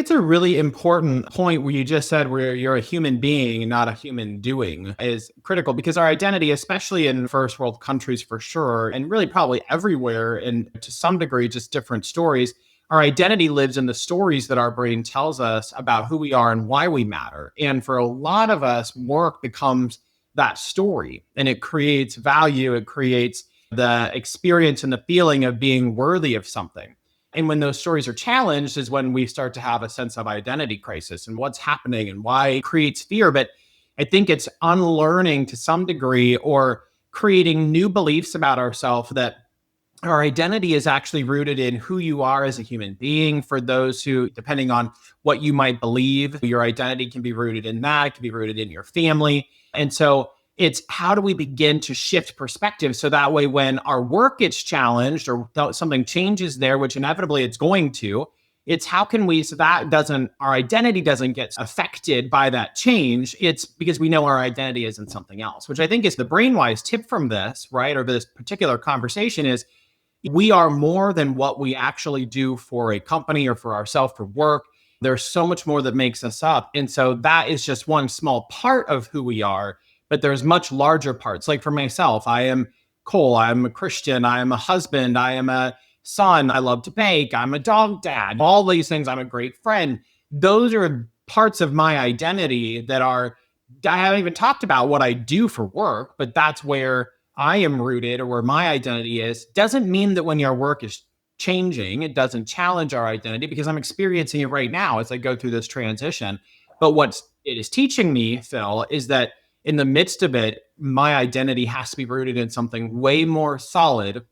It's a really important point where you just said where you're a human being, not a human doing, is critical because our identity, especially in first world countries for sure, and really probably everywhere, and to some degree, just different stories, our identity lives in the stories that our brain tells us about who we are and why we matter. And for a lot of us, work becomes that story and it creates value, it creates the experience and the feeling of being worthy of something. And when those stories are challenged is when we start to have a sense of identity crisis and what's happening and why it creates fear. But I think it's unlearning to some degree or creating new beliefs about ourselves that our identity is actually rooted in who you are as a human being. For those who, depending on what you might believe, your identity can be rooted in that, it can be rooted in your family. And so it's how do we begin to shift perspective so that way when our work gets challenged or something changes there, which inevitably it's going to, it's how can we so that doesn't our identity doesn't get affected by that change. It's because we know our identity isn't something else, which I think is the BrainWise tip from this, right? Or this particular conversation is we are more than what we actually do for a company or for ourselves for work. There's so much more that makes us up. And so that is just one small part of who we are, but there's much larger parts. Like for myself, I am Cole, I'm a Christian, I am a husband, I am a son, I love to bake, I'm a dog dad, all these things, I'm a great friend. Those are parts of my identity that are, I haven't even talked about what I do for work, but that's where I am rooted or where my identity is. Doesn't mean that when your work is changing, it doesn't challenge our identity because I'm experiencing it right now as I go through this transition. But what it is teaching me, Phil, is that in the midst of it, my identity has to be rooted in something way more solid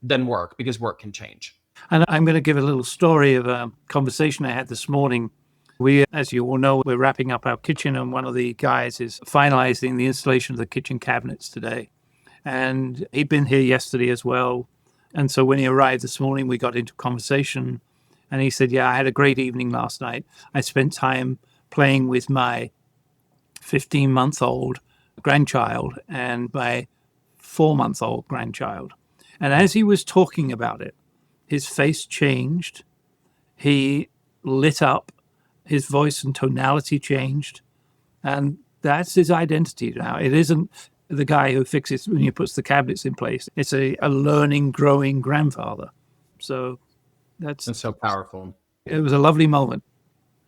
than work because work can change. And I'm going to give a little story of a conversation I had this morning. We, as you all know, we're wrapping up our kitchen, and one of the guys is finalizing the installation of the kitchen cabinets today. And he'd been here yesterday as well. And so when he arrived this morning, we got into conversation. And he said, yeah, I had a great evening last night. I spent time playing with my 15-month-old grandchild and my 4-month-old grandchild. And as he was talking about it, his face changed. He lit up. His voice and tonality changed. And that's his identity now. It isn't the guy who fixes when he puts the cabinets in place. It's a learning, growing grandfather. So that's so powerful. It was a lovely moment.